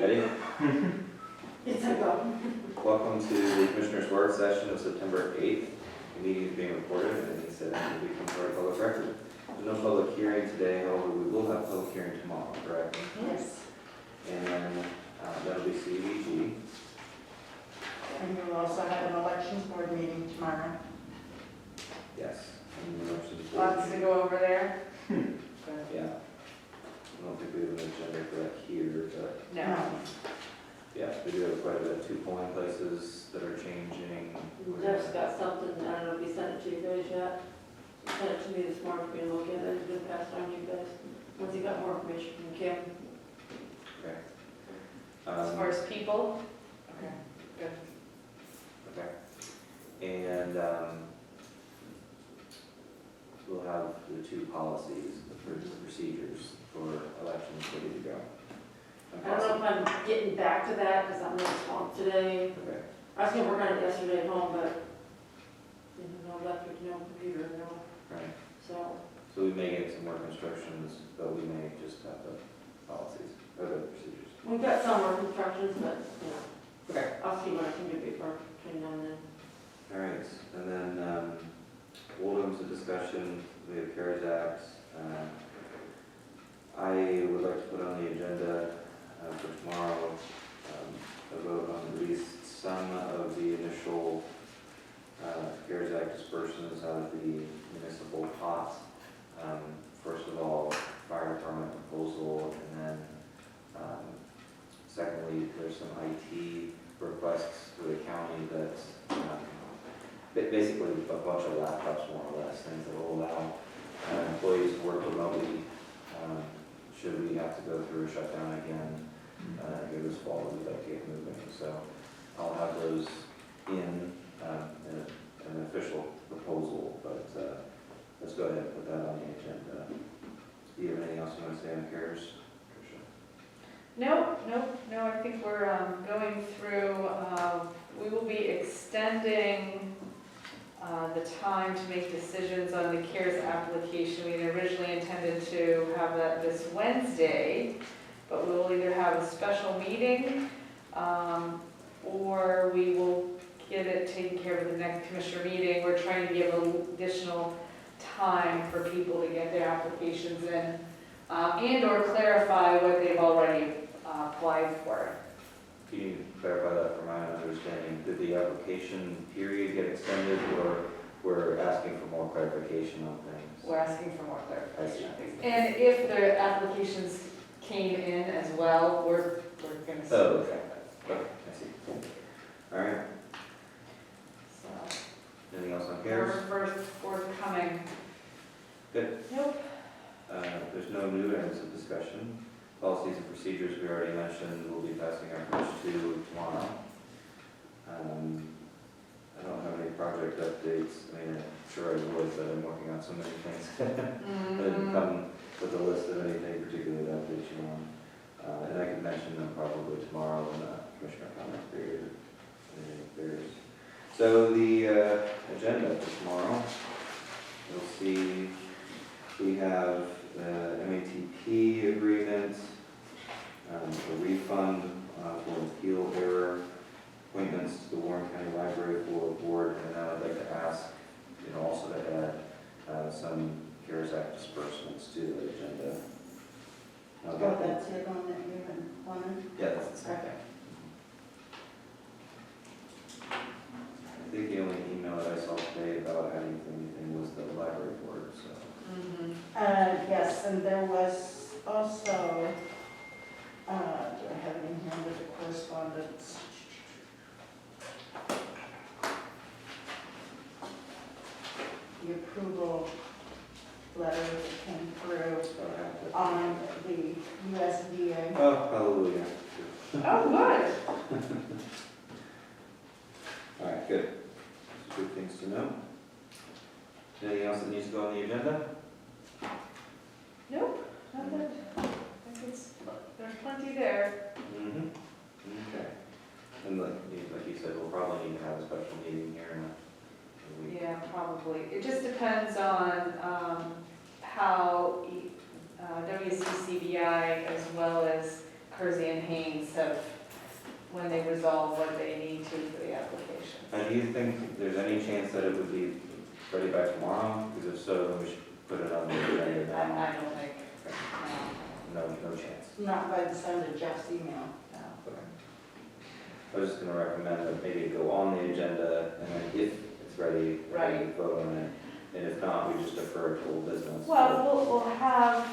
Ready? It's a go. Welcome to the Commissioners' Work Session of September 8th. The meeting is being recorded and it needs to become part of public record. There's no public hearing today, however, we will have a public hearing tomorrow, correct? Yes. And that'll be CDBG. And you'll also have an elections board meeting tomorrow. Yes. And the elections Lots to board. go over there. Yeah. I don't think we have an agenda for that here, but No. yeah, we do have quite a bit. 2 polling places that are changing. Jeff's got something, I don't know if he sent it to you guys yet. He sent it to me this morning for me to look at it, it's been passed on to you guys. Once he got more information from Kim. Okay. As far as people? Okay, good. Okay. And we'll have the 2 policies, the procedures for elections ready to go. I don't know if I'm getting back to that, because I'm really swamped today. Okay. I was gonna work on it yesterday at home, but, no electric, no computer, no, Right. so. So we may get some work instructions, but we may just have the policies or the procedures. We've got some work instructions, but, Okay. I'll see what I can do before between now and then. All right. And then we'll go into discussion. We have CARES Act. I would like to put on the agenda for tomorrow a vote on at least some of the initial CARES Act disbursements out of the municipal pot. First of all, fire department proposal, and then secondly, there's some IT requests to the county that basically a bunch of laptops, more or less, things that will allow employees to work remotely should we have to go through a shutdown again here this fall. We'd like to get moving, so I'll have those in an official proposal, but let's go ahead and put that on the agenda. Do you have anything else you want to say on CARES, Tricia? No, I think we're going through, we will be extending the time to make decisions on the CARES application. We had originally intended to have that this Wednesday, but we will either have a special meeting or we will get it taken care of at the next commissioner meeting. We're trying to give additional time for people to get their applications in and or clarify what they've already applied for. Can you clarify that for my understanding? Did the application period get extended, or we're asking for more clarification on things? We're asking for more clarification. I see. And if the applications came in as well, we're going to see. Oh, okay. Okay, I see. All right. So, Anything else on CARES? we're forthcoming. Good. Nope. There's no new items of discussion. Policies and procedures we already mentioned. We'll be passing our first 2 tomorrow. I don't have any project updates. I mean, I'm sure I would, but I'm working on so many things. I didn't come with a list of anything particularly to update you on. And I can mention them probably tomorrow in the commissioner comment period. If there's. So the agenda for tomorrow, you'll see we have the MATP agreement, a refund for appeal error, appointments to the Warren County Library Board, and then I'd like to ask, also to add some CARES Act disbursements to the agenda. Oh, that's it on that you wanted? Yeah, that's the same thing. I think the only email that I saw today about adding anything was the library board, so. Yes, and there was also, do I have it in here under the correspondence? The approval letter that came through on the USDA. Oh, hallelujah. Oh, good. All right, good. Good things to know. Anything else that needs to go on the agenda? Nope, nothing. I think there's plenty there. Mm-hmm. Okay. And like you said, we'll probably need to have a special meeting here in a week. Yeah, probably. It just depends on how WCCBI as well as Kersey and Haynes have, when they resolve what they need to for the application. And do you think there's any chance that it would be ready by tomorrow? Because if so, then we should put it on the agenda now. I don't think, No chance. Not by the sound of Jeff's email. no. Okay. I was just gonna recommend that maybe it go on the agenda, and then if it's ready, Right. we vote on it. And if not, we just defer it to old business. Well, we'll have,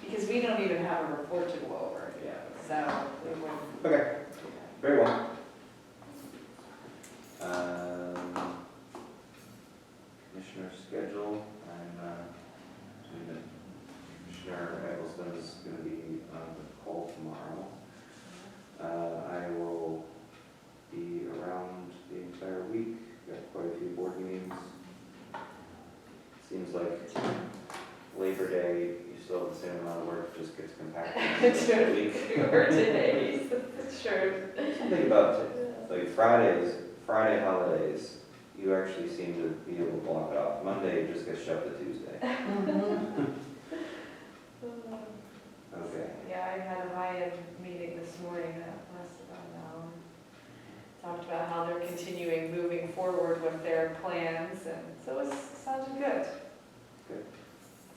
because we don't even have a report to go over, Yeah. so we wouldn't. Okay, very well. Commissioner schedule, Commissioner Eggleston is gonna be on the call tomorrow. I will be around the entire week, got quite a few board meetings. Seems like Labor Day, you still have the same amount of work, just gets compacted into the week. 2 or 2 days, sure. Think about it, like Friday holidays, you actually seem to be able to block it off. Monday just gets shoved to Tuesday. Okay. Yeah, I had a high-end meeting this morning that lasted about an hour. Talked about how they're continuing moving forward with their plans, and so it sounded good. Good.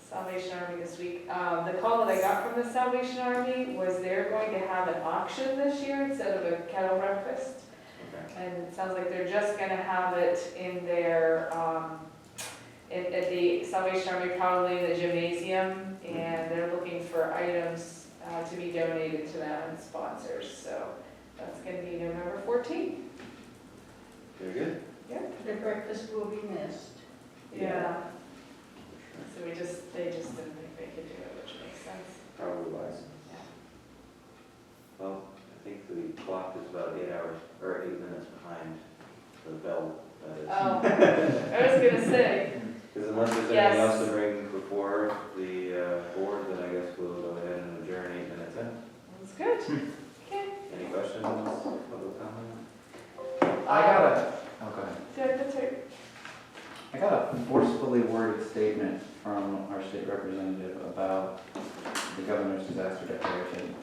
Salvation Army this week. The call that I got from the Salvation Army was they're going to have an auction this year instead of a kettle breakfast. Okay. And it sounds like they're just gonna have it in their, at the Salvation Army, probably in the gymnasium, and they're looking for items to be donated to them and sponsors, so that's gonna be November 14th. Very good. The breakfast will be missed. Yeah. So they just didn't think they could do it, which makes sense. Probably wise. Yeah. Well, I think the clock is about 8 hours, or 8 minutes behind the bell, that is. Oh, I was gonna say, Because unless there's Yes. anything else to bring before the board, then I guess we'll go ahead and adjourn 8 minutes in. that's good. Okay. Any questions, public comment? I got a, oh, go ahead. Good, that's right. I got a forcefully worded statement from our state representative about the governor's disaster declaration.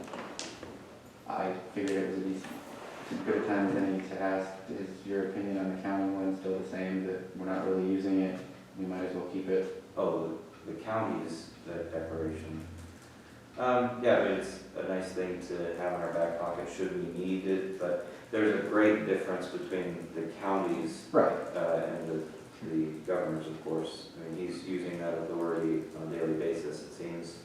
I figured it was as good a time as any to ask, is your opinion on the county one still the same, that we're not really using it, we might as well keep it? Oh, the county's declaration. Yeah, I mean, it's a nice thing to have in our back pocket should we need it, but there's a great difference between the county's Right. and the governor's, of course. I mean, he's using that authority on a daily basis, it seems.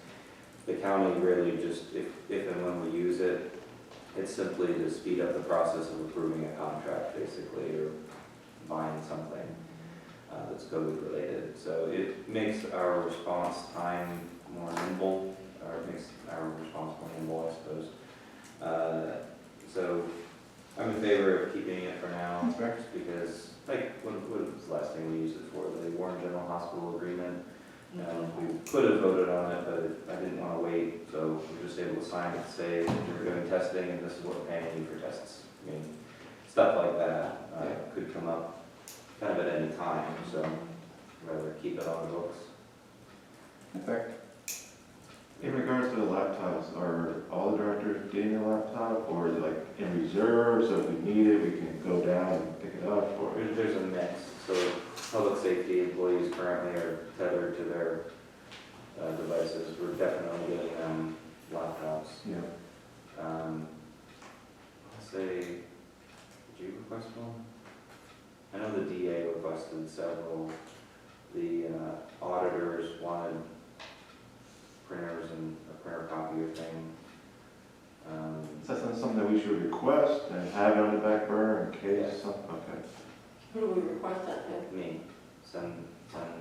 The county really just, if and when we use it, it's simply to speed up the process of approving a contract, basically, or buying something that's COVID related. So it makes our response time more nimble, or it makes our response more nimble, I suppose. So I'm in favor of keeping it for now, That's fair. just because, like, what was the last thing we used it for? The Warren General Hospital agreement? We could have voted on it, but I didn't want to wait, so we were just able to sign it, say that you're doing testing and this is what we're paying you for tests. I mean, stuff like that could come up kind of at any time, so I'd rather keep it on the books. Fair. In regards to the laptops, are all the directors getting a laptop, or is it like in reserve, so if we need it, we can go down and pick it up, or? There's a mix, so public safety employees currently are tethered to their devices. We're definitely getting them laptops. Yeah. Let's say, did you request one? I know the DA requested several. The auditors wanted printers and a printer copier thing. Is that something that we should request and have it on the back burner in case Yes. something, okay. Who do we request that to? Me,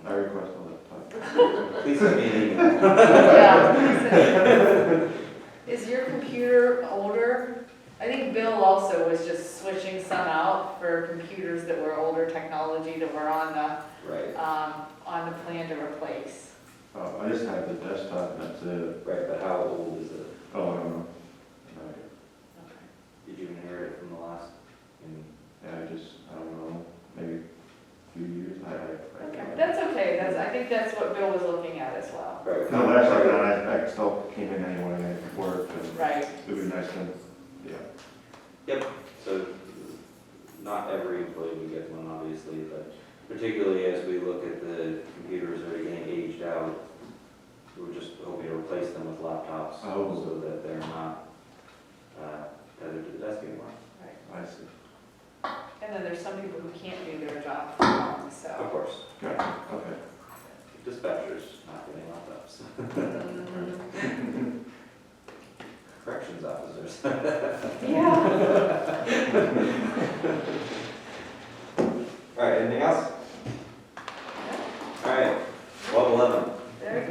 I request a laptop. please send me an email. Yeah. Is your computer older? I think Bill also was just switching some out for computers that were older technology that were on Right, the plan to replace. I just have the desktop, and that's it. right, but how old is it? Oh, I don't know. Did you inherit it from the last? Yeah, I don't know, maybe a few years. Okay, that's okay, I think that's what Bill was looking at as well. Right. No, but actually, I still came in anyway. work, and Right. it'd be nice to, yeah. So not every employee would get one, obviously, but particularly as we look at the computers that are getting aged out, we're just hoping to replace them with laptops Oh. so that they're not tethered to the desk anymore. I see. And then there's some people who can't do their job from home, Of so. course, Gotcha, okay. dispatchers not getting laptops. Mhm. Corrections officers. Yeah.